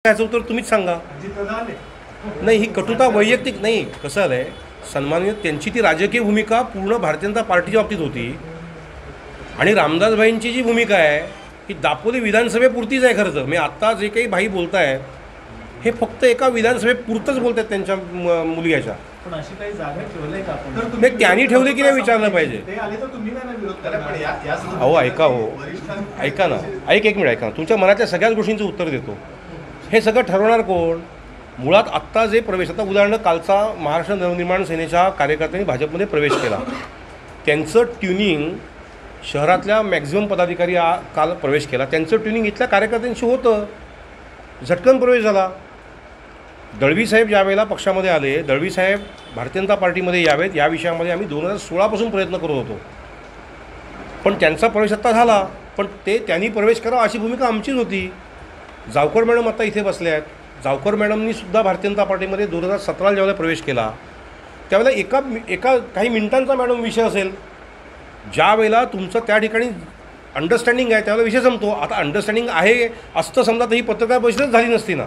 याचं उत्तर तुम्हीच सांगा. नाही, ही कटुता वैयक्तिक नाही. कसं आलं आहे, सन्माननीय त्यांची ती राजकीय भूमिका पूर्ण भारतीय जनता पार्टीच्या बाबतीत होती आणि रामदासभाईंची जी भूमिका आहे ही दापोली विधानसभेपुरतीच आहे. खरं तर मी आत्ता जे काही भाई बोलताय हे फक्त एका विधानसभेपुरतंच बोलतात त्यांच्या मुलग्याच्या. पण अशी काही जागा ठेवलंय का आपण? नाही, त्यांनी ठेवले की नाही विचारलं पाहिजे. ते आले तर तुम्ही काय विरोध करा. अहो ऐका, ऐका ना, एक मिनिट ऐका. तुमच्या मनातल्या सगळ्याच गोष्टींचं उत्तर देतो. हे सगळं ठरवणार कोण? मुळात आत्ता जे प्रवेश, आता उदाहरण कालचा महाराष्ट्र नवनिर्माण सेनेच्या कार्यकर्त्यांनी भाजपमध्ये प्रवेश केला, त्यांचं ट्युनिंग शहरातल्या मॅक्झिमम पदाधिकारी काल प्रवेश केला, त्यांचं ट्युनिंग इथल्या कार्यकर्त्यांशी होतं. झटकन प्रवेश झाला. दळवीसाहेब ज्या वेळेला पक्षामध्ये आले, दळवीसाहेब भारतीय जनता पार्टीमध्ये यावेत या विषयामध्ये आम्ही 2016 प्रयत्न करत होतो, पण त्यांचा प्रवेश आत्ता झाला. पण त्यांनी प्रवेश करावा अशी भूमिका आमचीच होती. जावकर मॅडम आता इथे बसल्या आहेत. जावकर मॅडमनीसुद्धा भारतीय जनता पार्टीमध्ये 2017 ज्यावेळेला प्रवेश केला त्यावेळेला एका काही मिनिटांचा मॅडम विषय असेल, ज्या वेळेला तुमचं त्या ठिकाणी अंडरस्टँडिंग आहे त्यावेळेला विषय संपतो. आता अंडरस्टँडिंग आहे असतं समजा तर ही पत्रकार परिषदच झाली नसती ना.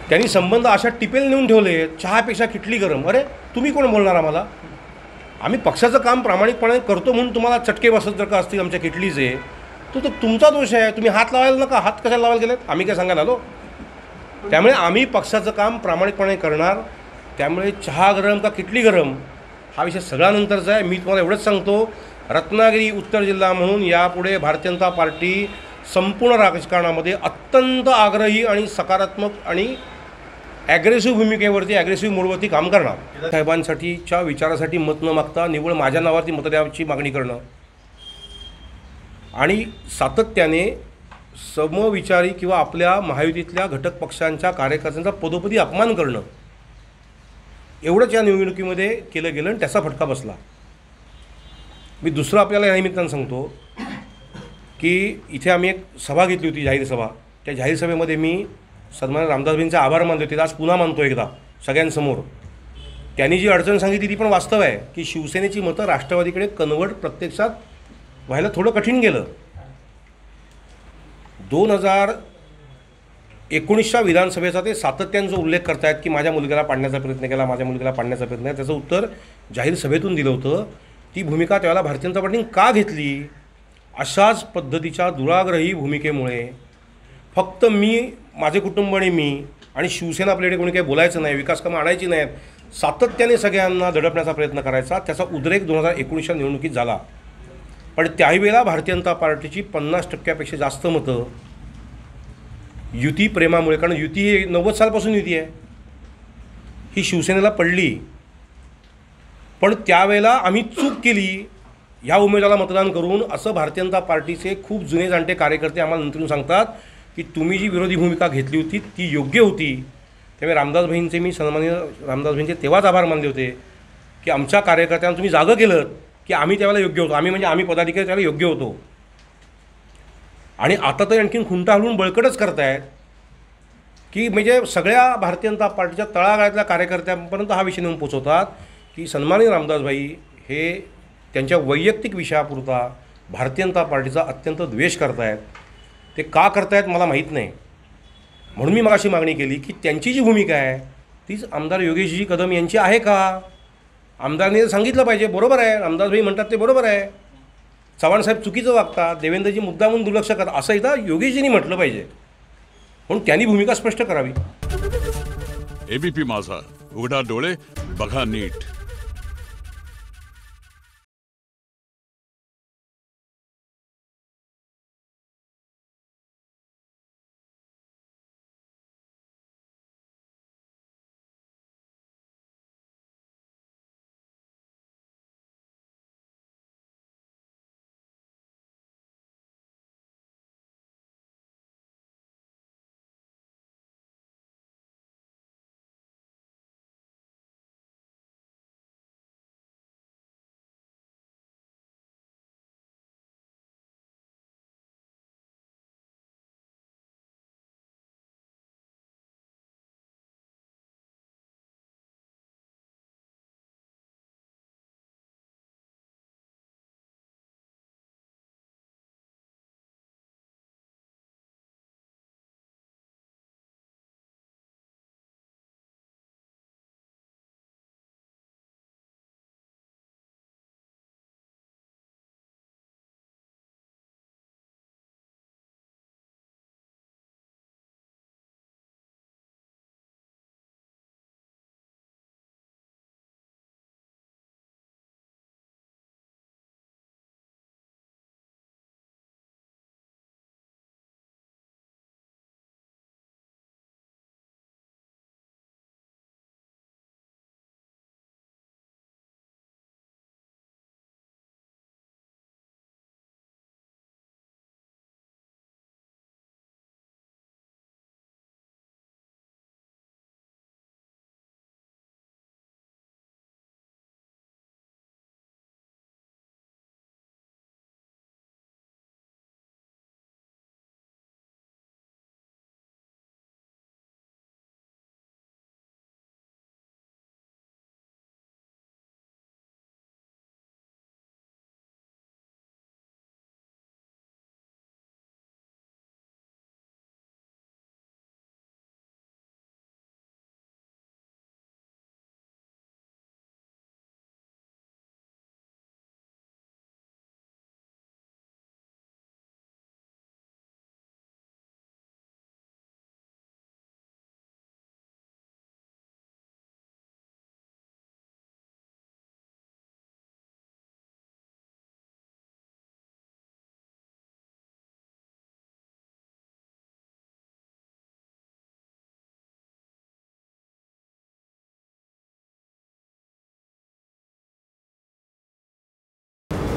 त्यांनी संबंध अशा टिपेल नेऊन ठेवले, चहापेक्षा किटली गरम. अरे तुम्ही कोण बोलणार आम्हाला? आम्ही पक्षाचं काम प्रामाणिकपणे करतो म्हणून तुम्हाला चटके बसत जर का असतील आमच्या किटलीचे, तो तुमचा दोष आहे. तुम्ही हात लावायला नका. हात कशाला लावायला गेलेत? आम्ही काय सांगायला आलो? त्यामुळे आम्ही पक्षाचं काम प्रामाणिकपणे करणार. त्यामुळे चहा गरम का किटली गरम हा विषय सगळ्यानंतरचा आहे. मी तुम्हाला एवढंच सांगतो, रत्नागिरी उत्तर जिल्हा म्हणून यापुढे भारतीय जनता पार्टी संपूर्ण राजकारणामध्ये अत्यंत आग्रही आणि सकारात्मक आणि ॲग्रेसिव्ह भूमिकेवरती, ॲग्रेसिव्ह मोडवरती काम करणार. साहेबांसाठीच्या विचारासाठी मत न मागता निव्वळ माझ्या नावावरती मत द्यायची मागणी करणं आणि सातत्याने समविचारी किंवा आपल्या महायुतीतल्या घटक पक्षांच्या कार्यकर्त्यांचा पदोपदी अपमान करणं, एवढंच या निवडणुकीमध्ये केलं गेलं आणि त्याचा फटका बसला. मी दुसरं आपल्याला या निमित्तानं सांगतो की इथे आम्ही एक सभा घेतली होती, जाहीर सभा. त्या जाहीर सभेमध्ये मी सन्माननीय रामदासभाईंचे आभार मानले होते. आज पुन्हा मानतो एकदा सगळ्यांसमोर. त्यांनी जी अडचण सांगितली ती पण वास्तव आहे की शिवसेनेची मतं राष्ट्रवादीकडे कन्वर्ट प्रत्यक्षात व्हायला थोडं कठीण गेलं. 2019च्या विधानसभेचा ते सातत्याने जो उल्लेख करतायत की माझ्या मुलग्याला पाडण्याचा प्रयत्न केला, माझ्या मुलग्याला पाडण्याचा प्रयत्न केला, त्याचं उत्तर जाहीर सभेतून दिलं होतं. ती भूमिका त्यावेळेला भारतीय जनता पार्टीने का घेतली? अशाच पद्धतीच्या दुराग्रही भूमिकेमुळे फक्त मी, माझे कुटुंब आणि मी आणि शिवसेना आपल्याकडे कोणी काही बोलायचं नाही, विकास कामं आणायची नाहीत, सातत्याने सगळ्यांना दडपण्याचा प्रयत्न करायचा. त्याचा उद्रेक 2019च्या निवडणुकीत झाला. पण त्याही वेळेला भारतीय जनता पार्टीची 50%पेक्षा जास्त मतं युती प्रेमामुळे, कारण युती ही 90 सालपासून युती आहे, ही शिवसेनेला पडली. पण त्यावेळेला आम्ही चूक केली ह्या उमेदवाराला मतदान करून, असं भारतीय जनता पार्टीचे खूप जुने जाणते कार्यकर्ते आम्हाला नंतरून सांगतात की तुम्ही जी विरोधी भूमिका घेतली होती ती योग्य होती. त्यामुळे रामदासभाईंचे, मी सन्माननीय रामदासभाईंचे तेव्हाच आभार मानले होते की आमच्या कार्यकर्त्यांना तुम्ही जागं केलं की आम्ही त्यावेळेला योग्य होतो. आम्ही म्हणजे आम्ही पदाधिकारी त्यावेळेला योग्य होतो. आणि आता तर आणखीन खुंटा हलवून बळकटच करतायत की म्हणजे सगळ्या भारतीय जनता पार्टीच्या तळागाळातल्या कार्यकर्त्यांपर्यंत हा विषय नेऊन पोचवतात की सन्माननीय रामदासभाई हे त्यांच्या वैयक्तिक विषयापुरता भारतीय जनता पार्टीचा अत्यंत द्वेष करतायत. ते का करतायत मला माहीत नाही. म्हणून मी मगाशी मागणी केली की त्यांची जी भूमिका आहे तीच आमदार योगेशजी कदम यांची आहे का? आमदारांनी सांगितलं पाहिजे. बरोबर आहे, रामदासभाई म्हणतात ते बरोबर आहे. चव्हाणसाहेब चुकीचं वागतात, देवेंद्रजी मुद्दामून दुर्लक्ष करतात, असं एकदा योगेशजींनी म्हटलं पाहिजे. म्हणून त्यांनी भूमिका स्पष्ट करावी. एबीपी माझा, उघडा डोळे बघा नीट.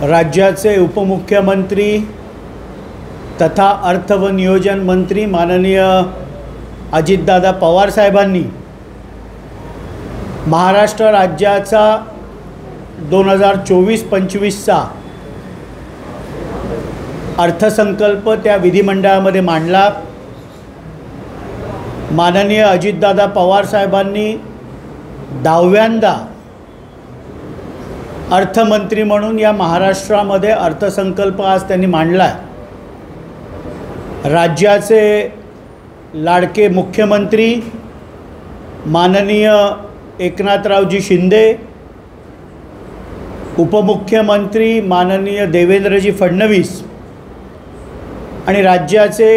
राज्याचे उपमुख्यमंत्री तथा अर्थ व नियोजन मंत्री माननीय अजितदादा पवार साहेबांनी महाराष्ट्र राज्याचा 2024-25चा अर्थसंकल्प त्या विधिमंडळामध्ये मांडला। माननीय अजितदादा पवार साहेबांनी 10व्यांदा अर्थमंत्री म्हणून या महाराष्ट्रामध्ये अर्थसंकल्प आज त्यांनी मांडला। राज्याचे लाडके मुख्यमंत्री माननीय एकनाथरावजी शिंदे, उपमुख्यमंत्री माननीय देवेंद्रजी फडणवीस आणि राज्याचे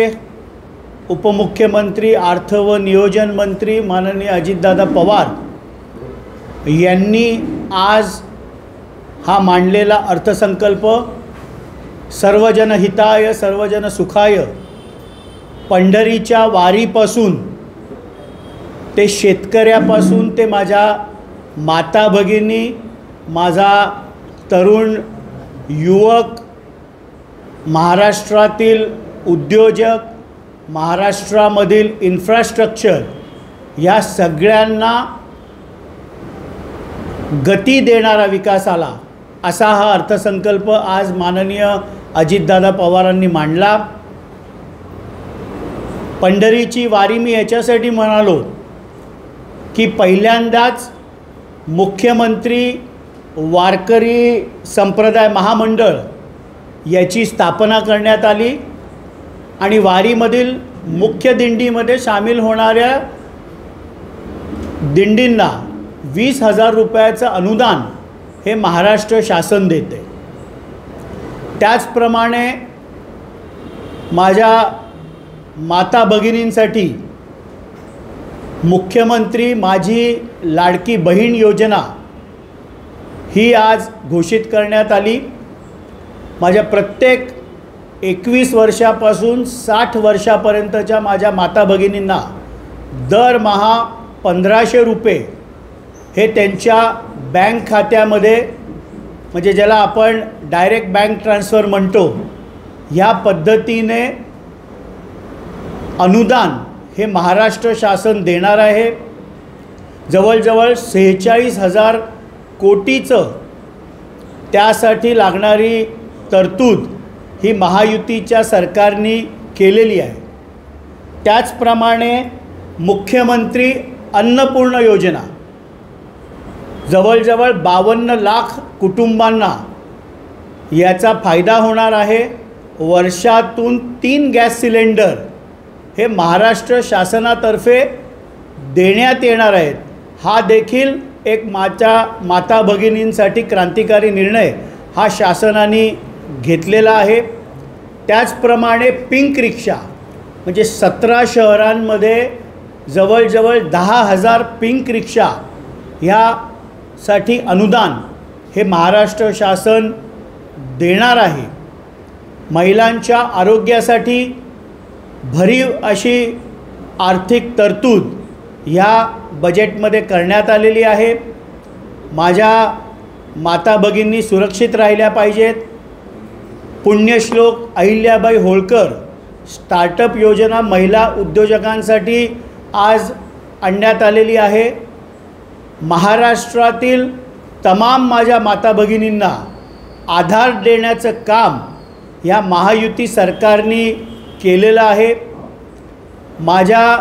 उपमुख्यमंत्री अर्थ व नियोजन मंत्री माननीय अजितदादा पवार यांनी आज हा मांडलेला अर्थसंकल्प सर्वजन हिताय सर्वजन सुखाय, पंढरीच्या वारीपासून ते शेतकऱ्यापासून ते माझ्या माता भगिनी, माझा तरुण युवक, महाराष्ट्रातील उद्योजक, महाराष्ट्रामधील इन्फ्रास्ट्रक्चर या सगळ्यांना गती देणारा विकासाला असा हा अर्थसंकल्प आज माननीय अजितदादा पवारांनी मांडला। पंढरीची वारी मी याच्यासाठी म्हणालो की पहिल्यांदाच मुख्यमंत्री वारकरी संप्रदाय महामंडळ याची स्थापना करण्यात आली आणि वारीमधील मुख्य दिंडीमध्ये सामील होणाऱ्या दिंडींना 20,000 रुपयाचं अनुदान हे महाराष्ट्र शासन देते। त्याचप्रमाणे माझ्या माता भगिनींसाठी मुख्यमंत्री माझी लाडकी बहीण योजना ही आज घोषित करण्यात आली। माझ्या प्रत्येक 21 वर्षापासून 60 वर्षापर्यंतच्या माझ्या माता भगिनींना दरमहा 1500 रुपये हे त्यांच्या बँक खात्यामध्ये, म्हणजे ज्याला आपण डायरेक्ट बँक ट्रान्सफर म्हणतो, ह्या पद्धतीने अनुदान हे महाराष्ट्र शासन देणार आहे। जवळजवळ 46,000 कोटीचं त्यासाठी लागणारी तरतूद ही महायुतीच्या सरकारने केलेली आहे। त्याचप्रमाणे मुख्यमंत्री अन्नपूर्ण योजना जवळजवळ 52 लाख कुटुंबांना याचा फायदा होणार आहे। वर्षातून 3 गॅस सिलेंडर हे महाराष्ट्र शासनातर्फे देण्यात येणार आहेत। हा देखील एक माता भगिनींसाठी क्रांतिकारी निर्णय हा शासनाने घेतलेला आहे। त्याचप्रमाणे पिंक रिक्षा म्हणजे 17 शहरांमध्ये जवळजवळ 10,000 पिंक रिक्षा ह्यासाठी अनुदान हे महाराष्ट्र शासन देणार आहे। महिलांच्या आरोग्यासाठी भरीव अशी आर्थिक तरतूद ह्या बजेटमध्ये करण्यात आलेली आहे। माझ्या माता भगिनी सुरक्षित राहिल्या पाहिजेत। पुण्यश्लोक अहिल्याबाई होळकर स्टार्टअप योजना महिला उद्योजकांसाठी आज आणण्यात आलेली आहे। महाराष्ट्रातील तमाम माझ्या माता भगिनींना आधार देण्याचं काम या महायुती सरकारने केलेलं आहे। माझ्या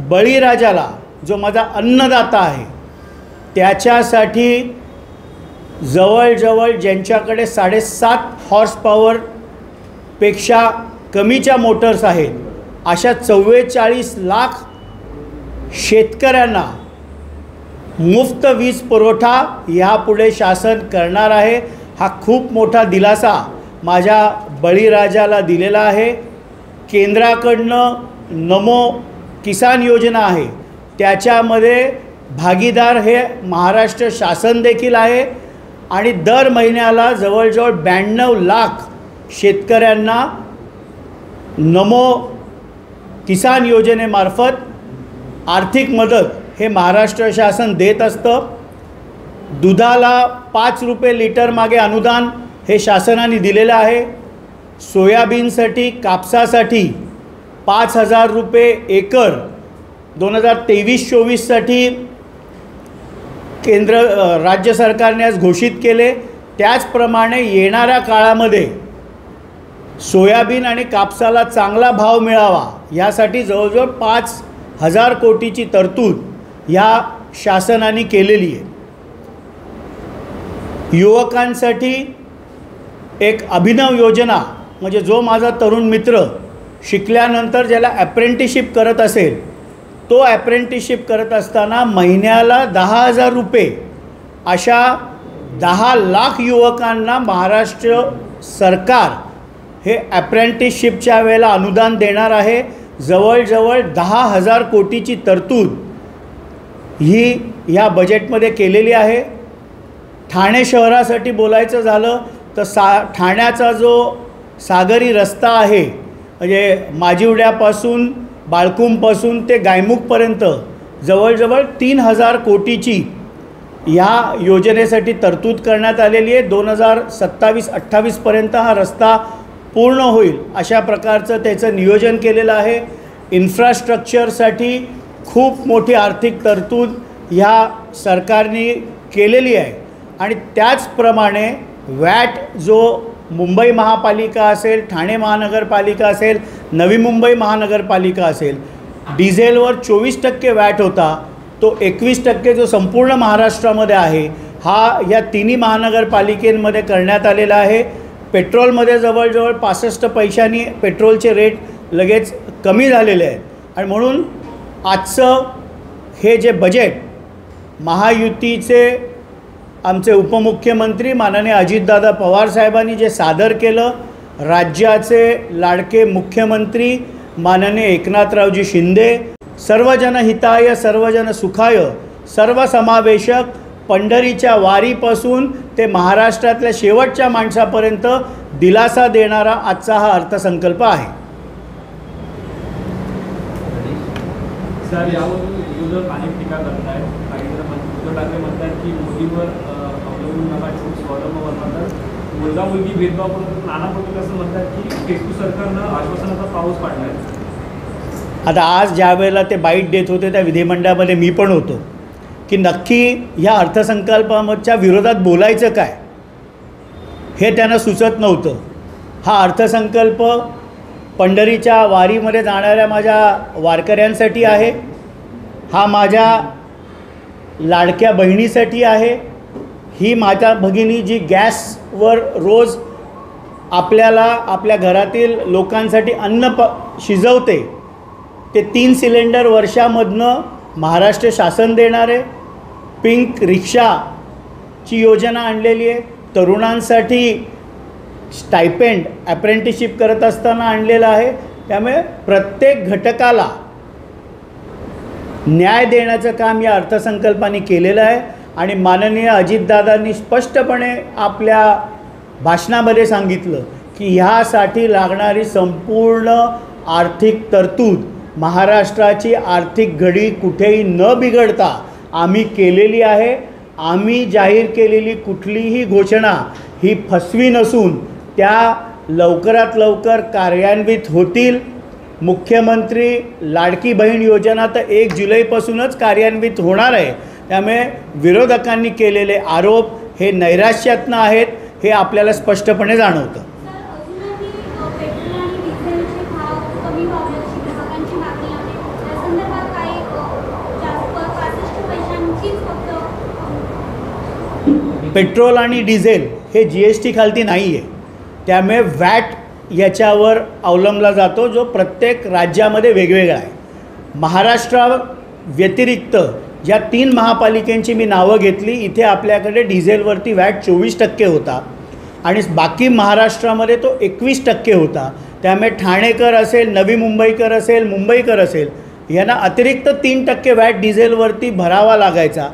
बळीराजाला जो माझा अन्नदाता आहे त्याच्यासाठी जवळजवळ ज्यांच्याकडे 7.5 हॉर्स पॉवरपेक्षा कमीच्या मोटर्स आहेत अशा 44 लाख शेतकऱ्यांना मुफ्त वीज पुरवठा यापुढे शासन करणार आहे। हा खूप मोठा दिलासा माझ्या बळीराजाला दिलेला आहे। केंद्राकडनं नमो किसान योजना आहे त्याच्यामध्ये भागीदार हे महाराष्ट्र शासन देखील आहे आणि दर महिन्याला जवळजवळ 92 लाख शेतकऱ्यांना नमो किसान योजनेमार्फत आर्थिक मदत हे महाराष्ट्र शासन देत असतं। दुधाला 5 रुपये लिटर मागे अनुदान हे शासनाने दिलेलं आहे. सोयाबीनसाठी कापसासाठी 5,000 रुपये एकर 2023-24साठी राज्य सरकारने आज घोषित केले. त्याचप्रमाणे येणाऱ्या काळामध्ये सोयाबीन आणि कापसाला चांगला भाव मिळावा यासाठी जवळजवळ 5,000 कोटीची तरतूद ह्या शासनाने केलेली आहे. युवकांसाठी एक अभिनव योजना म्हणजे जो माझा तरुण मित्र शिकल्यानंतर ज्याला अप्रेंटिसशिप करत असेल तो अप्रेंटिसशिप करत असताना महिन्याला 10,000 रुपये अशा 10 लाख युवकांना महाराष्ट्र सरकार हे अप्रेंटिसशिपच्या वेळेला अनुदान देणार आहे. जवळजवळ 10,000 कोटीची तरतूद ही ह्या बजेटमध्ये केलेली आहे. ठाणे शहरासाठी बोलायचं झालं तर ठाण्याचा जो सागरी रस्ता आहे म्हणजे माजिवड्यापासून बाळकुंपासून ते गायमुखपर्यंत जवळजवळ 3,000 कोटीची ह्या योजनेसाठी तरतूद करण्यात आलेली आहे. 2027-28पर्यंत हा रस्ता पूर्ण होईल अशा प्रकारचं त्याचं नियोजन केलेलं आहे. इन्फ्रास्ट्रक्चरसाठी खूप मोठी आर्थिक तरतूद ह्या सरकारने केलेली आहे. आणि त्याचप्रमाणे वॅट जो मुंबई महापालिका असेल, ठाणे महानगरपालिका असेल, नवी मुंबई महानगरपालिका असेल, डिझेलवर 24% वॅट होता तो 21% जो संपूर्ण महाराष्ट्रामध्ये आहे हा या तिन्ही महानगरपालिकेमध्ये करण्यात आलेला आहे. पेट्रोलमध्ये जवळजवळ 65 पैशांनी पेट्रोलचे रेट लगेच कमी झालेले आहेत. आणि म्हणून आजचं हे जे बजेट महायुतीचे आमचे उपमुख्यमंत्री माननीय अजितदादा पवार साहेबांनी जे सादर केलं, राज्याचे लाडके मुख्यमंत्री माननीय एकनाथरावजी शिंदे, सर्वजन हिताय सर्वजन सुखाय सर्वसमावेशक पंढरीच्या वारीपासून ते महाराष्ट्रातल्या शेवटच्या माणसापर्यंत दिलासा देणारा आजचा हा अर्थसंकल्प आहे. सर, यावरून विरोधक अनेक टीका करत आहेत. काही जण उद्धव ठाकरे म्हणतात की मोदीवर अवलंबून नका, स्वावलंबन बनवतात. मुलगा मुलगी भेदभाव करून नाना पटोले असं म्हणतात की केजरीवाल सरकारनं आश्वासनाचा पाऊस पाडला आहे. आता आज ज्या वेळेला ते बाईट देत होते त्या विधिमंडळामध्ये मी पण होतो की नक्की ह्या अर्थसंकल्पाच्या विरोधात बोलायचं काय हे त्यांना सुचत नव्हतं. हा अर्थसंकल्प पंढरीच्या वारीमध्ये जाणाऱ्या माझ्या वारकऱ्यांसाठी आहे, हा माझ्या लाडक्या बहिणीसाठी आहे, ही माझ्या भगिनी जी गॅसवर रोज आपल्याला आपल्या घरातील लोकांसाठी अन्न शिजवते ते 3 सिलेंडर वर्षामधनं महाराष्ट्र शासन देणार आहे. पिंक रिक्षाची योजना आणलेली आहे. तरुणांसाठी स्टायपेंड अप्रेंटिसशिप करत असताना आणलेलं आहे. त्यामुळे प्रत्येक घटकाला न्याय देण्याचं काम या अर्थसंकल्पाने केलेलं आहे. आणि माननीय अजितदादांनी स्पष्टपणे आपल्या भाषणामध्ये सांगितलं की ह्यासाठी लागणारी संपूर्ण आर्थिक तरतूद महाराष्ट्राची आर्थिक घडी कुठेही न बिघडता आम्ही केलेली आहे. आम्ही जाहीर केलेली कुठलीही घोषणा ही फसवी नसून त्या लवकरात लवकर कार्यान्वित होतील. मुख्यमंत्री लाडकी बहीण योजना तर 1 जुलैपासूनच कार्यान्वित होणार आहे. त्यामुळे विरोधकांनी केलेले आरोप हे नैराश्यातनं आहेत हे आपल्याला स्पष्टपणे जाणवतं. पेट्रोल आणि डिझेल हे GST खालती नाही आहे. त्यामुळे वॅट याच्यावर अवलंबला जातो जो प्रत्येक राज्यामध्ये वेगवेगळा आहे. महाराष्ट्रा व्यतिरिक्त ज्या 3 महापालिकांची मी नावं घेतली इथे आपल्याकडे डिझेलवरती वॅट 24% होता आणि बाकी महाराष्ट्रामध्ये तो 21% होता. त्यामुळे ठाणेकर असेल, नवी मुंबईकर असेल, मुंबईकर असेल यांना अतिरिक्त 3% वॅट डिझेलवरती भरावा लागायचा.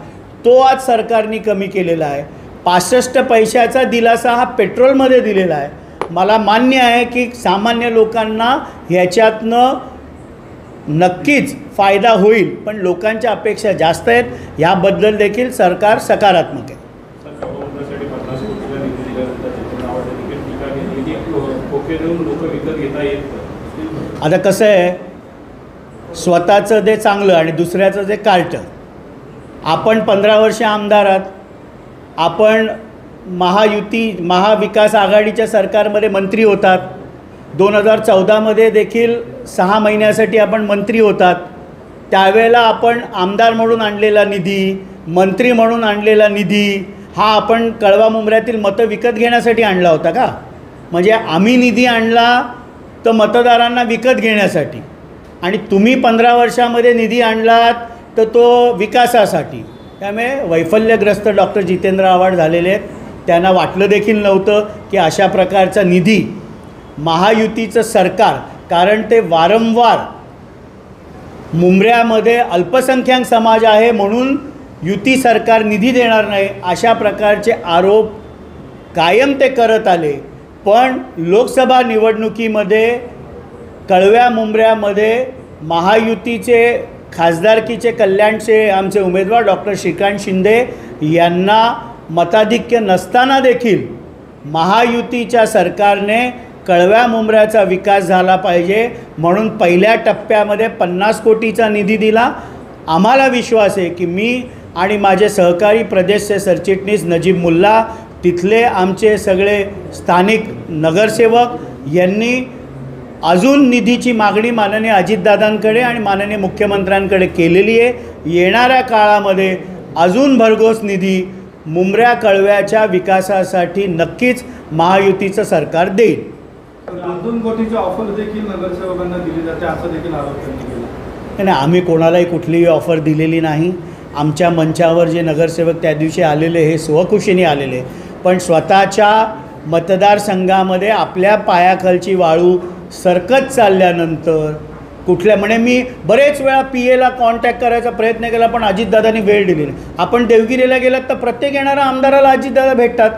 तो आज सरकारने कमी केलेला आहे. 65 पैशाचा दिलासा हा पेट्रोलमध्ये दिलेला आहे. मला मान्य आहे की सामान्य लोकांना ह्याच्यातनं नक्कीच फायदा होईल, पण लोकांच्या अपेक्षा जास्त आहेत. याबद्दल देखील सरकार सकारात्मक आहे. टोके देऊन लोक विकत घेता येत. आता कसं आहे, स्वतःचं जे चांगलं आणि दुसऱ्याचं जे कार्ट. आपण 15 वर्ष आमदार आहात, आपण महाविकास आघाडीच्या सरकारमध्ये मंत्री होतात. 2014मध्ये देखील 6 महिन्यासाठी आपण मंत्री होतात. त्यावेळेला आपण आमदार म्हणून आणलेला निधी, मंत्री म्हणून आणलेला निधी हा आपण कळवा मुंब्र्यातील मतं विकत घेण्यासाठी आणला होता का? म्हणजे आम्ही निधी आणला तर मतदारांना विकत घेण्यासाठी, आणि तुम्ही 15 वर्षामध्ये निधी आणलात तर तो विकासासाठी. त्यामुळे वैफल्यग्रस्त डॉक्टर जितेंद्र आव्हाड झालेले आहेत. त्यांना वाटलं देखील नव्हतं की अशा प्रकारचा निधी महायुतीचं सरकार, कारण ते वारंवार मुंब्र्यामध्ये अल्पसंख्याक समाज आहे म्हणून युती सरकार निधी देणार नाही अशा प्रकारचे आरोप कायम ते करत आले. पण लोकसभा निवडणुकीमध्ये कळव्या मुंब्र्यामध्ये महायुतीचे खासदारकीचे कल्याणचे आमचे उमेदवार डॉक्टर श्रीकांत शिंदे यांना मताधिक्य नसताना देखील महायुतीच्या सरकारने कळव्या मुंब्र्याचा विकास झाला पाहिजे म्हणून पहिल्या टप्प्यामध्ये 50 कोटीचा निधी दिला. आम्हाला विश्वास आहे की मी आणि माझे सहकारी प्रदेशचे सरचिटणीस नजीब मुल्ला, तिथले आमचे सगळे स्थानिक नगरसेवक यांनी अजून निधीची मागणी माननीय अजितदादांकडे आणि माननीय मुख्यमंत्र्यांकडे केलेली आहे. येणाऱ्या काळामध्ये अजून भरघोस निधी मुंब्र्या कळव्याच्या विकासासाठी नक्कीच महायुतीचं सरकार देईल. 2 कोटीची ऑफर देखील नगरसेवकांना दिली जाते असं देखील आरोप त्यांनी केला. नाही, आम्ही कोणालाही कुठलीही ऑफर दिलेली नाही. आमच्या मंचावर जे नगरसेवक त्या दिवशी आलेले हे स्वखुशीने आलेले, पण स्वतःच्या मतदारसंघामध्ये आपल्या पायाखालची वाळू सरकत चालल्यानंतर कुठल्या मी बरेच वेळा PAला कॉन्टॅक्ट करायचा प्रयत्न केला पण अजितदादांनी वेळ दिली नाही. आपण देवगिरीला गेलात तर प्रत्येक येणाऱ्या आमदाराला अजितदादा भेटतात.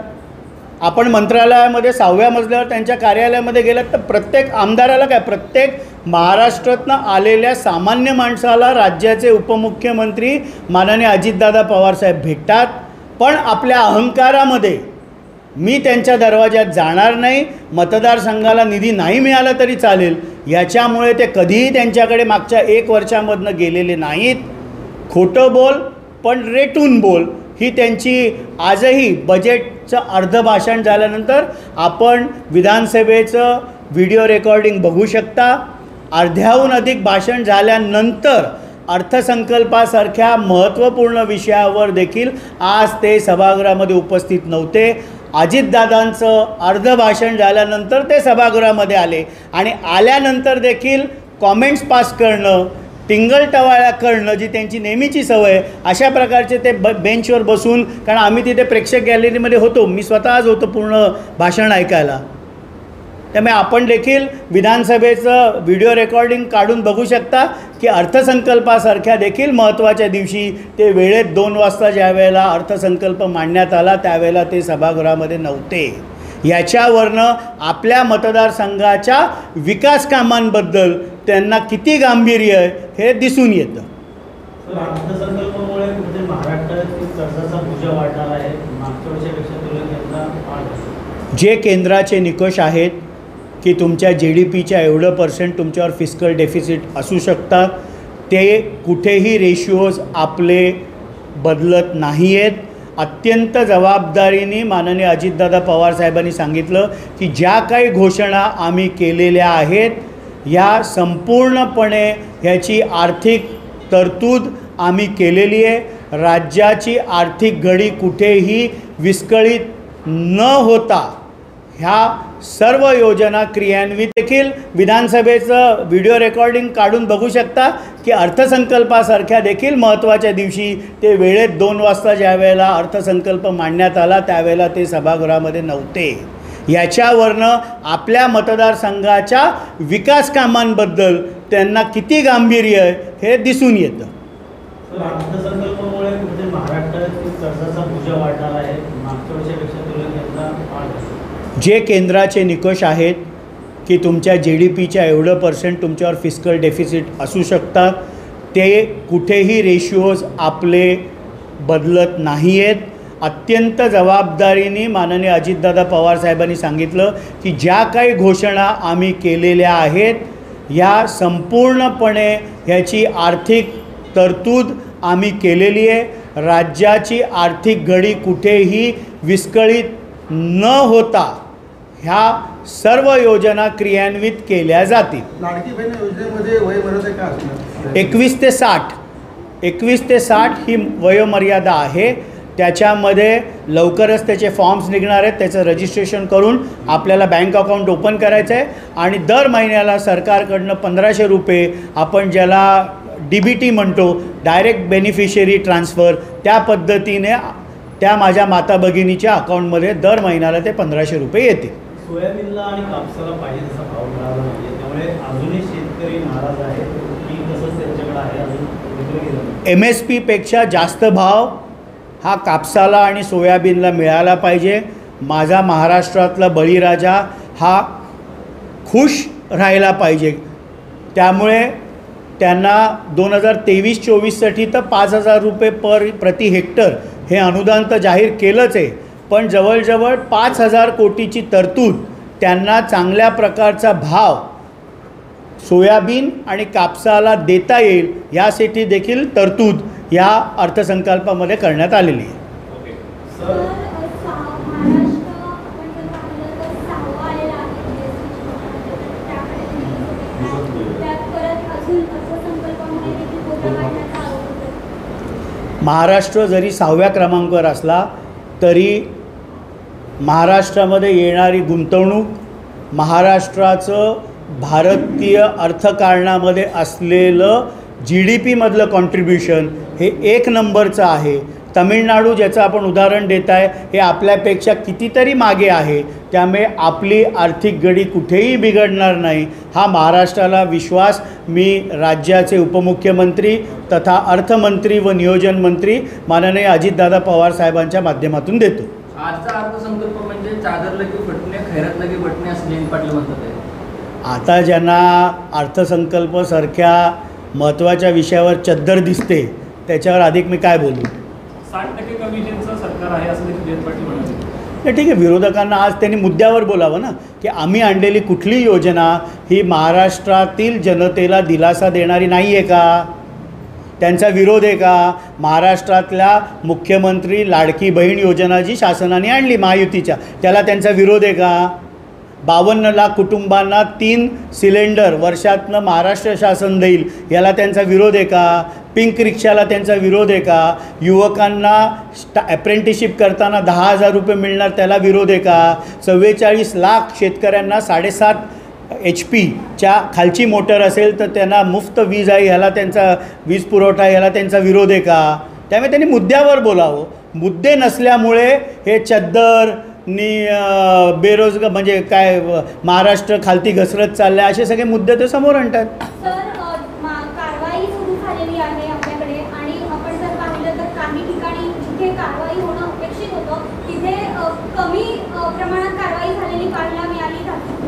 आपण मंत्रालयामध्ये 6व्या मजल्यावर त्यांच्या कार्यालयामध्ये गेलात तर प्रत्येक आमदाराला काय, प्रत्येक महाराष्ट्रातनं आलेल्या सामान्य माणसाला राज्याचे उपमुख्यमंत्री माननीय अजितदादा पवारसाहेब भेटतात. पण आपल्या अहंकारामध्ये मी त्यांच्या दरवाज्यात जाणार नाही, मतदारसंघाला निधी नाही मिळाला तरी चालेल याच्यामुळे ते कधीही त्यांच्याकडे मागच्या 1 वर्षामधनं गेलेले नाहीत. खोटं बोल पण रेटून बोल ही त्यांची आजही बजेटचं अर्ध भाषण झाल्यानंतर आपण विधानसभेचं व्हिडिओ रेकॉर्डिंग बघू शकता. अर्ध्याहून अधिक भाषण झाल्यानंतर अर्थसंकल्पासारख्या महत्त्वपूर्ण विषयावर देखील आज ते सभागृहामध्ये उपस्थित नव्हते. अजितदादांचं अर्ध भाषण झाल्यानंतर ते सभागृहामध्ये आले आणि आल्यानंतर देखील कॉमेंट्स पास करणं, टिंगलटवाळ्या करणं जी त्यांची नेहमीची सवय, अशा प्रकारचे ते बेंचवर बसून, कारण आम्ही तिथे प्रेक्षक गॅलरीमध्ये होतो, मी स्वतःच होतो पूर्ण भाषण ऐकायला. त्यामुळे आपण देखील विधानसभेचं व्हिडिओ रेकॉर्डिंग काढून बघू शकता की अर्थसंकल्पासारख्या देखील महत्त्वाच्या दिवशी ते वेळेत 2 वाजता ज्या वेळेला अर्थसंकल्प मांडण्यात आला त्यावेळेला ते सभागृहामध्ये नव्हते. याच्यावरनं आपल्या मतदारसंघाच्या विकास कामांबद्दल त्यांना किती गांभीर्य आहे हे दिसून येतं. अर्थसंकल्पामुळे कुठे महाराष्ट्रातील कर्जाचा बोजा वाढणार आहे, मागच्या वर्षापेक्षा तुलनेत यंदा वाढ. जे केंद्राचे निकष आहेत की तुमच्या GDPच्या एवढं % तुमच्यावर फिस्कल डेफिसिट असू शकतात, ते कुठेही रेशिओज आपले बदलत नाही आहेत. अत्यंत जबाबदारीने माननीय अजितदादा पवारसाहेबांनी सांगितलं की ज्या काही घोषणा आम्ही केलेल्या आहेत या संपूर्णपणे ह्याची आर्थिक तरतूद आम्ही केलेली आहे. राज्याची आर्थिक घडी कुठेही विस्कळीत न होता ह्या सर्व योजना क्रियान्वित. देखील विधानसभेचं व्हिडिओ रेकॉर्डिंग काढून बघू शकता की अर्थसंकल्पासारख्या देखील महत्त्वाच्या दिवशी ते वेळेत 2 वाजता ज्या वेळेला अर्थसंकल्प मांडण्यात आला त्यावेळेला ते सभागृहामध्ये नव्हते. याच्यावरनं आपल्या मतदारसंघाच्या विकास कामांबद्दल त्यांना किती गांभीर्य आहे हे दिसून येतं. अर्थसंकल्पामुळे कुठे महाराष्ट्रातील कर्जाचा बोजा वाढणार आहे, मागच्या वर्षापेक्षा तुलनेत यंदा वाढ. जे केंद्राचे निकष आहेत की तुमच्या GDPच्या एवढं % तुमच्यावर फिस्कल डेफिसिट असू शकतात, ते कुठेही रेशिओज आपले बदलत नाही आहेत. अत्यंत जबाबदारीने माननीय अजितदादा पवार साहेबांनी सांगितलं की ज्या काही घोषणा आम्ही केलेल्या आहेत ह्या संपूर्णपणे ह्याची आर्थिक तरतूद आम्ही केलेली आहे. राज्याची आर्थिक घडी कुठेही विस्कळीत न होता ह्या सर्व योजना क्रियान्वित केल्या जातील. लाडकी बहीण योजनेमध्ये वयोमर्यादा काय असणार? 21 ते 60 ही वयोमर्यादा आहे. त्याच्यामध्ये लवकरच त्याचे फॉर्म्स निघणार आहेत. त्याचं रजिस्ट्रेशन करून आपल्याला बँक अकाउंट ओपन करायचं आहे आणि दर महिन्याला सरकारकडनं 1500 रुपये आपण ज्याला DBT म्हणतो, डायरेक्ट बेनिफिशियरी ट्रान्सफर, त्या पद्धतीने त्या माझ्या माता भगिनीच्या अकाउंटमध्ये दर महिन्याला ते 1500 रुपये येतील. सोयाबीनला आणि कापसाला पाहिजे तसा भाव मिळाला नाही, त्यामुळे अजूनही शेतकरी नाराज आहे की तसंच त्यांच्याकडे आहे, अजून विकलं गेलं नाही. MSPपेक्षा जास्त भाव हा कापसाला आणि सोयाबीनला मिळाला पाहिजे. माझा महाराष्ट्रातला बळीराजा हा खुश राहायला पाहिजे. त्यामुळे त्यांना 2023-24साठी तर 5000 रुपये प्रति हेक्टर हे अनुदान तर जाहीर केलंच आहे, पण जवळजवळ 5000 कोटीची तरतूद त्यांना चांगल्या प्रकारचा भाव सोयाबीन आणि कापसाला देता येईल यासाठी देखील तरतूद या अर्थसंकल्पामध्ये करण्यात आलेली आहे. ओके. महाराष्ट्र जरी 6व्या क्रमांकावर असला तरी महाराष्ट्रामध्ये येणारी गुंतवणूक, महाराष्ट्राचं भारतीय अर्थकारणामध्ये असलेलं GDPमधलं कॉन्ट्रीब्युशन हे 1 नंबरचं आहे. तमिळनाडू ज्याचं आपण उदाहरण देत आहे हे आपल्यापेक्षा कितीतरी मागे आहे. त्यामुळे आपली आर्थिक घडी कुठेही बिघडणार नाही हा महाराष्ट्राला विश्वास मी राज्याचे उपमुख्यमंत्री तथा अर्थमंत्री व नियोजन मंत्री माननीय अजितदादा पवार साहेबांच्या माध्यमातून देतो. आजचा अर्थसंकल्प म्हणजे चादर लगी फटणे, खैरात लगी बटणे असं जयंत पाटील म्हणतात आहे. आता ज्यांना अर्थसंकल्पासारख्या महत्त्वाच्या विषयावर चद्दर दिसते त्याच्यावर अधिक मी काय बोलू. 60% कमिशनचं सरकार आहे असं देखील जयंत पाटील म्हणाले. नाही, ठीक आहे. विरोधकांना आज त्यांनी मुद्द्यावर बोलावं ना, की आम्ही आणलेली कुठली योजना ही महाराष्ट्रातील जनतेला दिलासा देणारी नाही आहे का, त्यांचा विरोध आहे का. महाराष्ट्रातल्या मुख्यमंत्री लाडकी बहीण योजना जी शासनाने आणली महायुतीच्या, त्याला त्यांचा विरोध आहे का. 52 लाख कुटुंबांना 3 सिलेंडर वर्षातनं महाराष्ट्र शासन देईल याला त्यांचा विरोध आहे का. पिंक रिक्षाला त्यांचा विरोध आहे का. युवकांना ॲप्रेंटिसशिप करताना 10,000 रुपये मिळणार त्याला विरोध आहे का. 44 लाख शेतकऱ्यांना 7.5 HP खालची मोटर असेल तर त्यांना मुफ्त वीज आहे ह्याला त्यांचा वीज पुरवठा ह्याला त्यांचा विरोध आहे का. त्यामुळे त्यांनी मुद्द्यावर बोलावं. मुद्दे नसल्यामुळे हे चद्दर बेरोजगार म्हणजे काय महाराष्ट्र खालती घसरत चाललं आहे असे सगळे मुद्दे ते समोर आणतात. कारवाई सुरू झालेली आहे आपल्याकडे आणि आपण जर पाहिलं तर काही ठिकाणी जिथे कारवाई होणं अपेक्षित होतं तिथे कमी प्रमाणात कारवाई झालेली पाहायला मिळाली,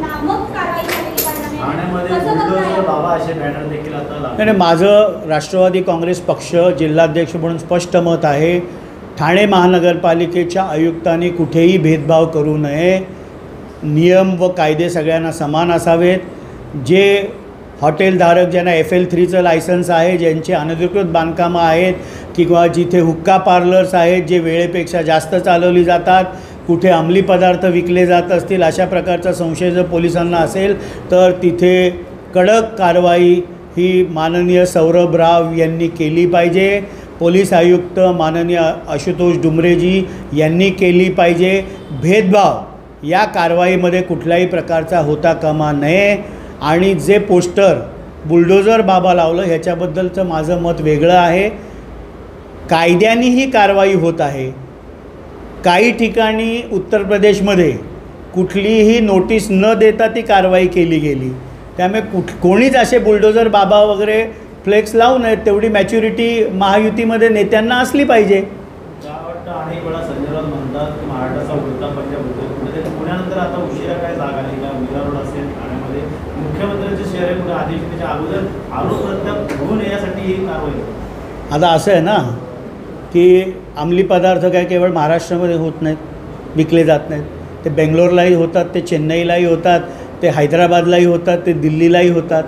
नामक कारवाई झालेली पाहायला मिळाली. बाबा असे बॅनर देखील आता नाही, माझं राष्ट्रवादी काँग्रेस पक्ष जिल्हाध्यक्ष म्हणून स्पष्ट मत आहे. ठाणे महानगरपालिकेच्या आयुक्तांनी कुठेही भेदभाव करू नये. नियम व कायदे सगळ्यांना समान असावेत. जे हॉटेलधारक ज्यांना FL3चं लायसन्स आहे, ज्यांचे अनधिकृत बांधकामं आहेत किंवा जिथे हुक्का पार्लर्स आहेत जे वेळेपेक्षा जास्त चालवली जातात, कुठे अंमली पदार्थ विकले जात असतील, अशा प्रकारचा संशय जर पोलिसांना असेल तर तिथे कडक कारवाई ही माननीय सौरभ राव यांनी केली पाहिजे. पोलीस आयुक्त माननीय आशुतोष डुमरेजी यांनी केली पाहिजे. भेदभाव या कारवाईमध्ये कुठल्याही प्रकारचा होता कामा नये. आणि जे पोस्टर बुलडोजर बाबा लावलं ह्याच्याबद्दलचं माझं मत वेगळं आहे. कायद्याने ही कारवाई होत आहे. काही ठिकाणी उत्तर प्रदेशमध्ये कुठलीही नोटीस न देता ती कारवाई केली गेली. त्यामुळे कोणीच असे बुलडोजर बाबा वगैरे फ्लेक्स लावू नयेत. तेवढी मॅच्युरिटी महायुतीमध्ये नेत्यांना असली पाहिजे. वाटतं अनेक वेळा संजय राऊत म्हणतात की महाराष्ट्राचा उलटा पंजाब होतो. कुठे पुण्यानंतर आता उशिरा काय जाग आली का, मीरा रोड असेल ठाण्यामध्ये मुख्यमंत्र्यांचे शहर आहे कुठे आदेशाच्या अगोदर आरोप प्रत्यारोप होऊ नये यासाठी ही कारवाई. आता असं आहे ना, की अंमली पदार्थ काय केवळ महाराष्ट्रामध्ये होत नाहीत, विकले जात नाहीत. ते बेंगलोरलाही होतात, ते चेन्नईलाही होतात, ते हैदराबादलाही होतात, ते दिल्लीलाही होतात.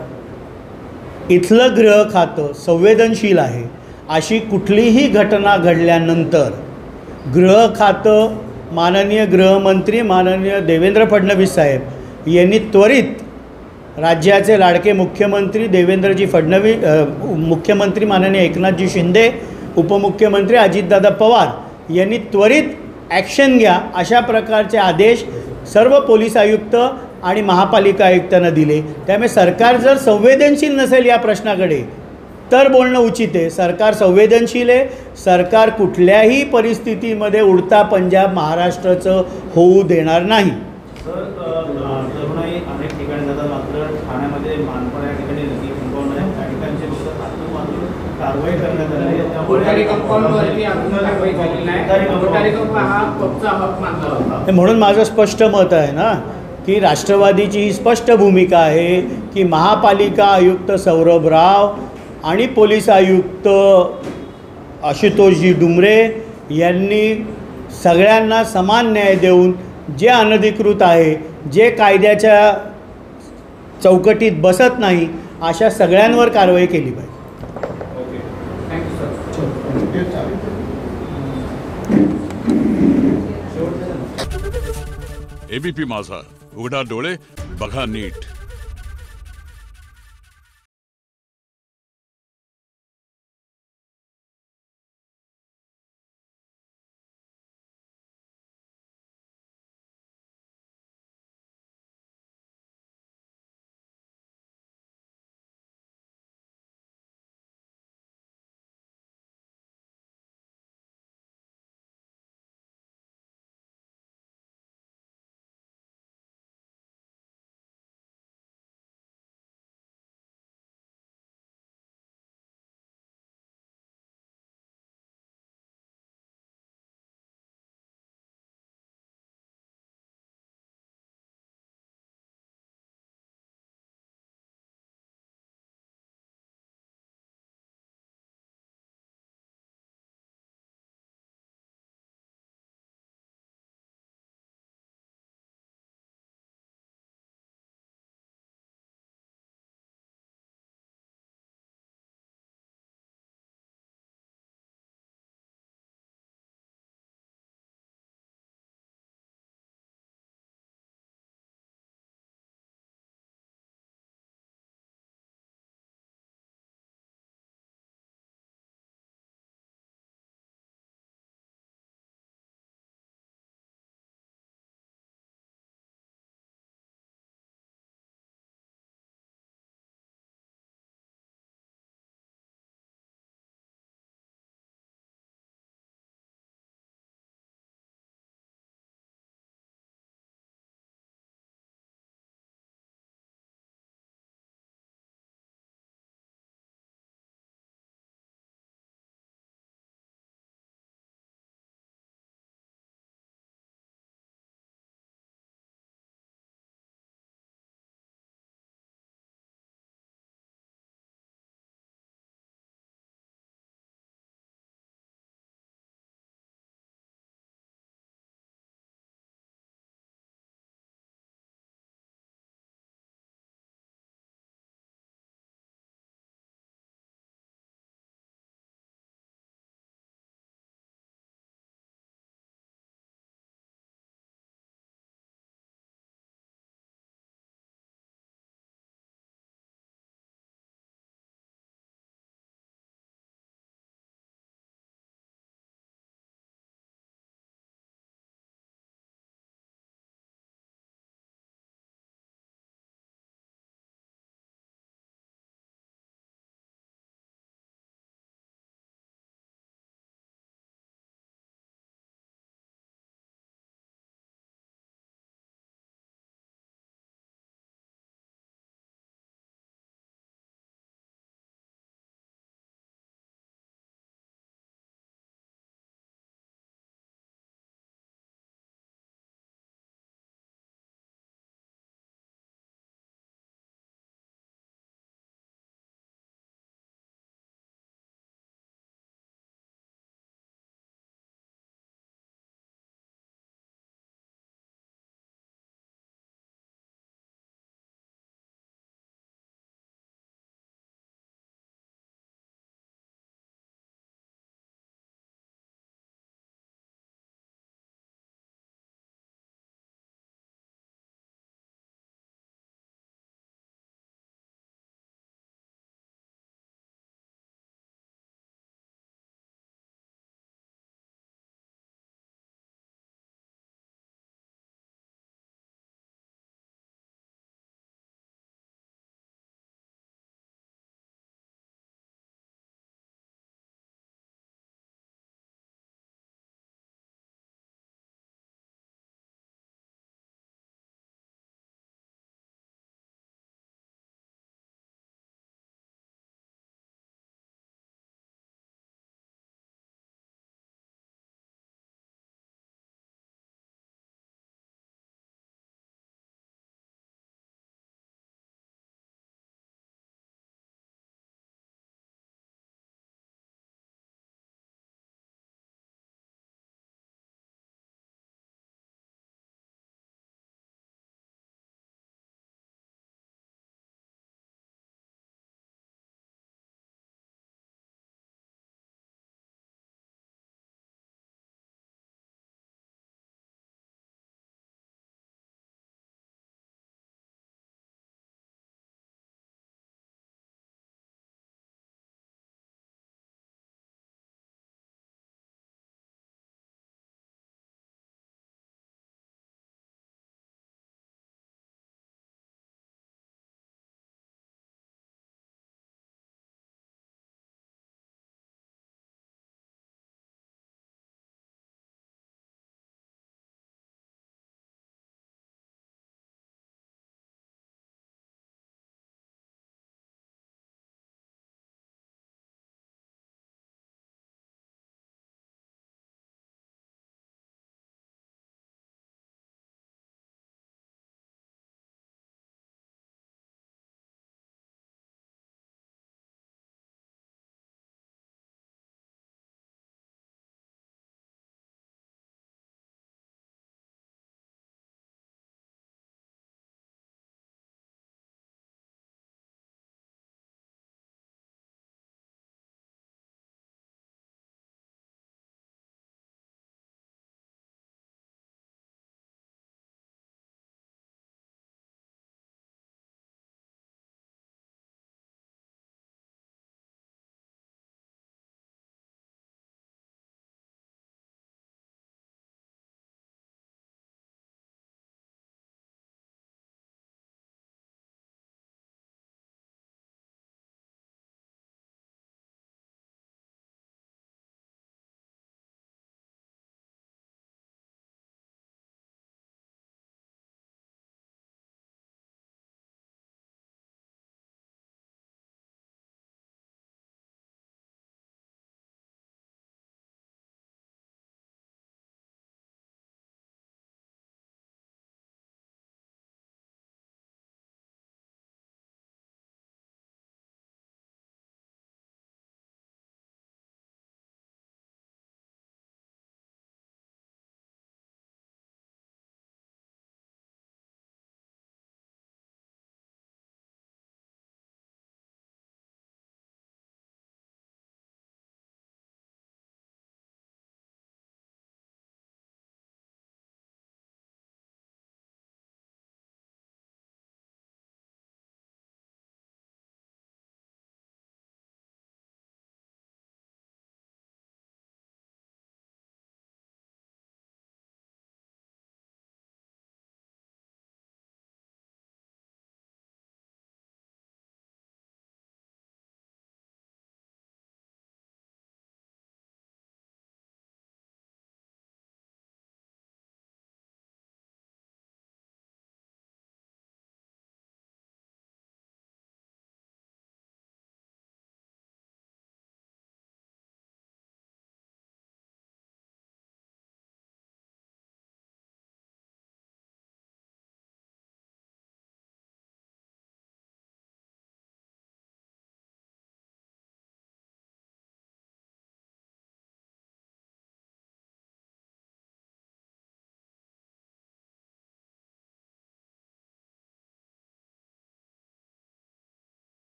इथलं गृह खातं संवेदनशील आहे. अशी कुठलीही घटना घडल्यानंतर गृह खातं माननीय गृहमंत्री माननीय देवेंद्र फडणवीस साहेब यांनी त्वरित राज्याचे लाडके मुख्यमंत्री देवेंद्रजी फडणवीस मुख्यमंत्री माननीय एकनाथजी शिंदे, उपमुख्यमंत्री अजितदादा पवार यांनी त्वरित ॲक्शन घ्या अशा प्रकारचे आदेश सर्व पोलीस आयुक्त आणि महापालिका आयुक्तांना दिले. त्यामुळे सरकार जर संवेदनशील नसेल या प्रश्नाकडे तर बोलणं उचित आहे. सरकार संवेदनशील आहे. सरकार कुठल्याही परिस्थितीमध्ये उडता पंजाब महाराष्ट्राचं होऊ देणार नाही. सर तरुणाई अनेक ठिकाणी जातात, मात्र ठाण्यामध्ये मानपण या ठिकाणी नदी कुंभवणं आहे. त्या ठिकाणचे फक्त हातून मात्र कारवाई करण्यात आली आहे. कोठारी कंपाऊंडवरती अजून कारवाई झालेली नाही. कोठारी कंपाऊंड हा पबचा हक मानला होता. म्हणून माझं स्पष्ट मत आहे ना की राष्ट्रवादीची ही स्पष्ट भूमिका आहे की महापालिका आयुक्त सौरभ राव आणि पोलीस आयुक्त आशुतोषजी डुमरे यांनी सगळ्यांना समान न्याय देऊन जे अनधिकृत आहे, जे कायद्याच्या चौकटीत बसत नाही, अशा सगळ्यांवर कारवाई केली पाहिजे. Okay, thank you sir. एबीपी माझा, उघडा डोळे बघा नीट.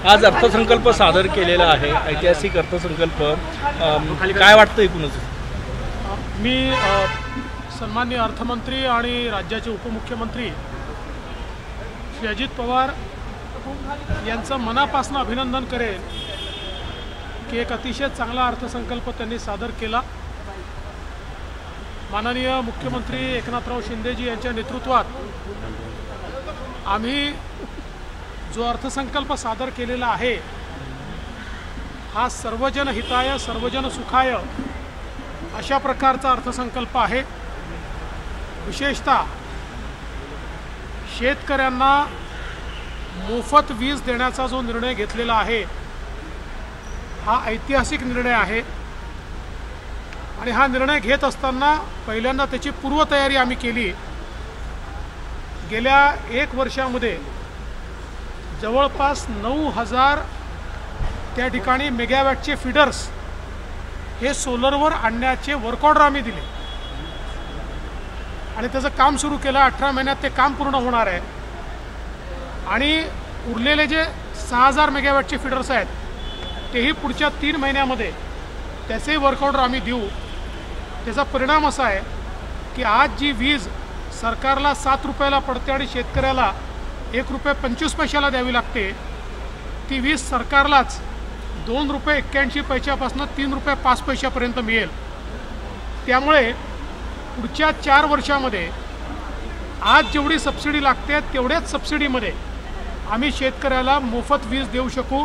आज अर्थसंकल्प सादर केलेला आहे, ऐतिहासिक अर्थसंकल्प. काय वाटतं एकूणच? मी सन्माननीय अर्थमंत्री आणि राज्याचे उपमुख्यमंत्री श्री अजित पवार यांचं मनापासून अभिनंदन करेन की एक अतिशय चांगला अर्थसंकल्प त्यांनी सादर केला. माननीय मुख्यमंत्री एकनाथराव शिंदेजी यांच्या नेतृत्वात आम्ही जो अर्थसंकल्प सादर केलेला आहे हा सर्वजन हिताय सर्वजन सुखाय अशा प्रकारचा अर्थसंकल्प आहे. विशेषतः शेतकऱ्यांना मोफत वीज देण्याचा जो निर्णय घेतलेला आहे हा ऐतिहासिक निर्णय आहे आणि हा निर्णय घेत असताना पहिल्यांदा त्याची पूर्वतयारी आम्ही केली. गेल्या 1 वर्षामध्ये जवळपास 9,000 त्या ठिकाणी मेगावॅटचे फीडर्स हे सोलरवर आणण्याचे वर्क ऑर्डर आम्ही दिले आणि त्याचं काम सुरू केलं. 18 महिन्यात ते काम पूर्ण होणार आहे आणि उरलेले जे 6,000 मेगावॅटचे फीडर्स आहेत तेही पुढच्या 3 महिन्यामध्ये त्याचेही वर्क ऑर्डर आम्ही देऊ. त्याचा परिणाम असा आहे की आज जी वीज सरकारला 7 रुपयाला पडते आणि शेतकऱ्याला ₹1.25 द्यावी लागते ती वीज सरकारलाच ₹2.81 ₹3.05 मिळेल. त्यामुळे पुढच्या 4 वर्षामध्ये आज जेवढी सबसिडी लागते तेवढ्याच सबसिडीमध्ये आम्ही शेतकऱ्याला मोफत वीज देऊ शकू.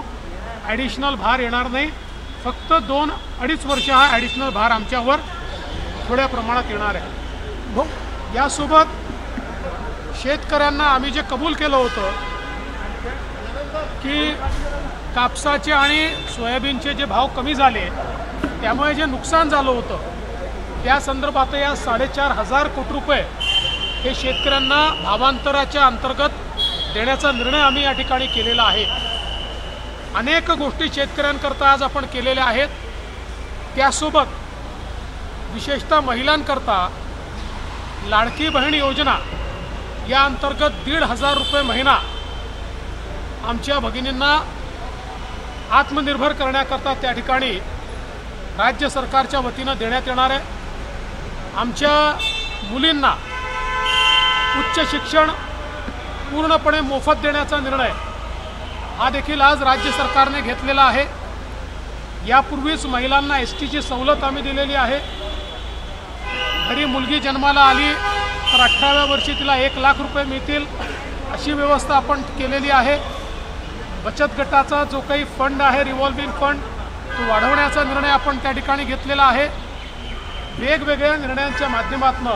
ॲडिशनल भार येणार नाही. फक्त 2-2.5 वर्ष हा ॲडिशनल भार आमच्यावर थोड्या प्रमाणात येणार आहे. यासोबत शेतकऱ्यांना आम्ही जे कबूल केलं होतं की कापसाचे आणि सोयाबीनचे जे भाव कमी झाले त्यामुळे जे नुकसान झालं होतं त्या संदर्भात या 4,500 कोटी रुपये हे शेतकऱ्यांना भावांतराच्या अंतर्गत देण्याचा निर्णय आम्ही या ठिकाणी केलेला आहे. अनेक गोष्टी शेतकऱ्यांकरता आज आपण केलेल्या आहेत. त्यासोबत विशेषतः महिलांकरता लाडकी बहीण योजना या अंतर्गत 1,500 रुपये महिना आमच्या भगिनींना आत्मनिर्भर करण्याकरता त्या ठिकाणी राज्य सरकारच्या वतीनं देण्यात येणार आहे. आमच्या मुलींना उच्च शिक्षण पूर्णपणे मोफत देण्याचा निर्णय हा देखील आज राज्य सरकारने घेतलेला आहे. यापूर्वीच महिलांना STची सवलत आम्ही दिलेली आहे. घरी मुलगी जन्माला आली तर 18व्या वर्षी तिला 1,00,000 रुपये मिळतील अशी व्यवस्था आपण केलेली आहे. बचत गटाचा जो काही फंड आहे रिव्हॉल्विंग फंड तो वाढवण्याचा निर्णय आपण त्या ठिकाणी घेतलेला आहे. वेगवेगळ्या निर्णयांच्या माध्यमातून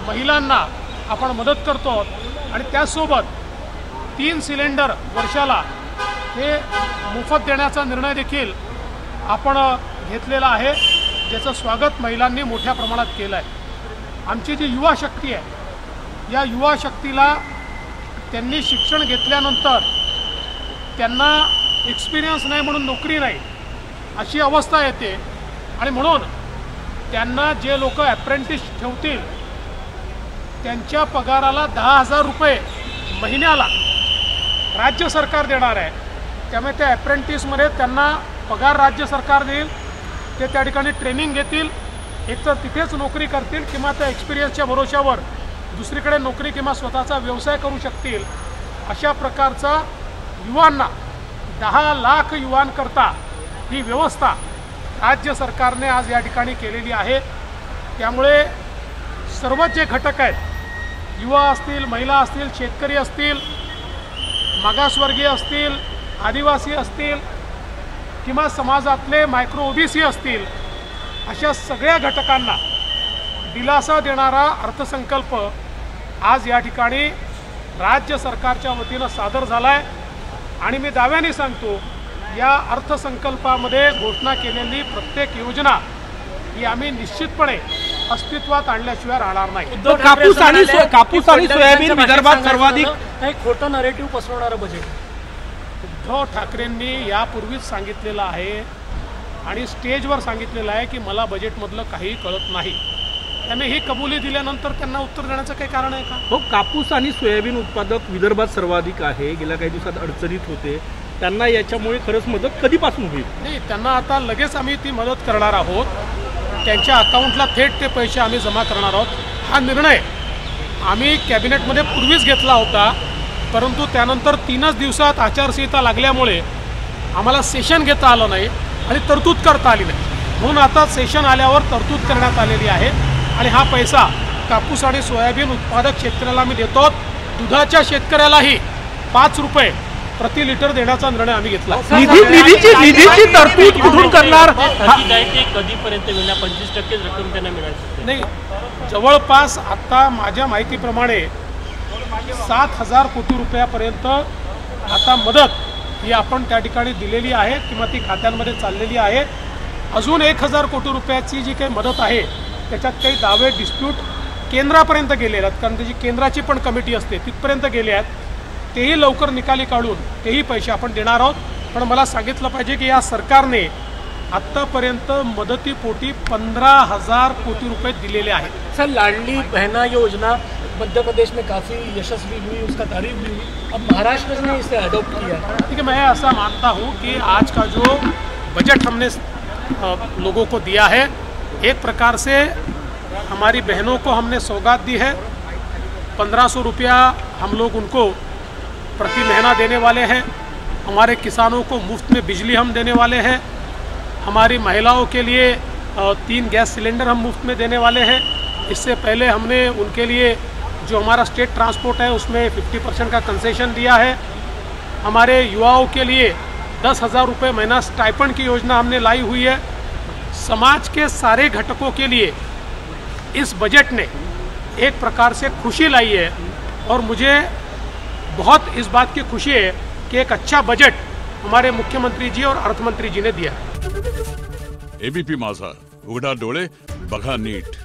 महिलांना आपण मदत करतो आणि त्यासोबत 3 सिलेंडर वर्षाला हे मोफत देण्याचा निर्णय देखील आपण घेतलेला आहे, ज्याचं स्वागत महिलांनी मोठ्या प्रमाणात केलं आहे. आमची जी युवा शक्ती आहे या युवा शक्तीला त्यांनी शिक्षण घेतल्यानंतर त्यांना एक्सपिरियन्स नाही म्हणून नोकरी नाही अशी अवस्था येते आणि म्हणून त्यांना जे लोक ॲप्रेंटिस ठेवतील त्यांच्या पगाराला 10,000 रुपये महिन्याला राज्य सरकार देणार आहे. त्यामुळे त्या ॲप्रेंटिसमध्ये त्यांना पगार राज्य सरकार देईल. ते त्या ठिकाणी ट्रेनिंग घेतील, एकतर तिथेच नोकरी करतील किंवा त्या एक्सपिरियन्सच्या भरोशावर दुसरीकडे नोकरी किंवा स्वतःचा व्यवसाय करू शकतील. अशा प्रकारचा युवांना 10 लाख युवांकरता ही व्यवस्था राज्य सरकारने आज या ठिकाणी केलेली आहे. त्यामुळे सर्व जे घटक आहेत युवा असतील, महिला असतील, शेतकरी असतील, मागासवर्गीय असतील, आदिवासी असतील किंवा समाजातले मायक्रो OBC असतील अशा सगळ्या घटकांना दिलासा देणारा अर्थसंकल्प आज या ठिकाणी राज्य सरकारच्या वतीनं सादर झाला आहे. आणि मी दाव्याने सांगतो या अर्थसंकल्पामध्ये घोषणा केलेली प्रत्येक योजना ही आम्ही निश्चितपणे अस्तित्वात आणल्याशिवाय राहणार नाही. कापूस आणि सोयाबीन विदर्भात सर्वाधिक खोटं नरेटिव्ह पसरवणारं बजेट उद्धव ठाकरेंनी यापूर्वीच सांगितलेलं आहे आणि स्टेजवर सांगितलेलं आहे की मला बजेटमधलं काही कळत नाही. त्यांनी ही कबुली दिल्यानंतर त्यांना उत्तर देण्याचं काही कारण आहे का? हो, कापूस आणि सोयाबीन उत्पादक विदर्भात सर्वाधिक आहे. गेल्या काही दिवसात अडचणीत होते. त्यांना याच्यामुळे खरंच मदत कधीपासून होईल? नाही, त्यांना आता लगेच आम्ही ती मदत करणार आहोत. त्यांच्या अकाउंटला थेट ते पैसे आम्ही जमा करणार आहोत. हा निर्णय आम्ही कॅबिनेटमध्ये पूर्वीच घेतला होता, परंतु त्यानंतर 3च दिवसात आचारसंहिता लागल्यामुळे आम्हाला सेशन घेता आलं नाही आणि तरतूद करता आली नाही. म्हणून आता सेशन आल्यावर तरतूद करण्यात आलेली आहे आणि हा पैसा कापूस आणि सोयाबीन उत्पादक शेतकऱ्याला आम्ही देतो. दुधाच्या शेतकऱ्यालाही 5 रुपये प्रति लिटर देण्याचा निर्णय आम्ही घेतला. निधीची तरतूद कुठून करणार? कधीपर्यंत मिळणार? 25% रक्कम त्यांना मिळाली नाही, जवळपास आता माझ्या माहितीप्रमाणे 7,000 कोटी रुपयापर्यंत आता मदत ही आपण त्या ठिकाणी दिलेली आहे किंवा ती खात्यांमध्ये चाललेली आहे. अजून 1,000 कोटी रुपयाची जी काही मदत आहे त्याच्यात काही दावे डिस्प्यूट केंद्रापर्यंत गेलेले आहेत, कारण त्याची केंद्राची पण कमिटी असते, तिथपर्यंत गेले आहेत. तेही लवकर निकाली काढून तेही पैसे आपण देणार आहोत. पण मला सांगितलं पाहिजे की या सरकारने आत्तापर्यंत मदतीपोटी 15,000 कोटी रुपये दिलेले आहेत. सर, लाडली बहना योजना मध्य प्रदेश में काफ़ी यशस्वी हुई, उसका तारीफ भी हुई, अब महाराष्ट्र ने इसे अडॉप्ट किया. ठीक है, मैं ऐसा मानता हूँ कि आज का जो बजट हमने लोगों को दिया है, एक प्रकार से हमारी बहनों को हमने सौगात दी है. 1500 रुपया हम लोग उनको प्रति महीना देने वाले हैं. हमारे किसानों को मुफ्त में बिजली हम देने वाले हैं. हमारी महिलाओं के लिए 3 गैस सिलेंडर हम मुफ्त में देने वाले हैं. इससे पहले हमने उनके लिए जो हमारा स्टेट ट्रांसपोर्ट है उसमें 50% का कंसेशन दिया है. हमारे युवाओं के लिए 10,000 रुपये महीना स्टाइपेंड की योजना हमने लाई हुई है. समाज के सारे घटकों के लिए इस बजट ने एक प्रकार से खुशी लाई है और मुझे बहुत इस बात की खुशी है कि एक अच्छा बजट हमारे मुख्यमंत्री जी और अर्थमंत्री जी ने दिया. एबीपी माझा, उघडा डोळे बघा नीट.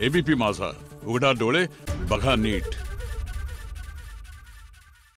एबीपी माझा, उघडा डोळे बघा नीट.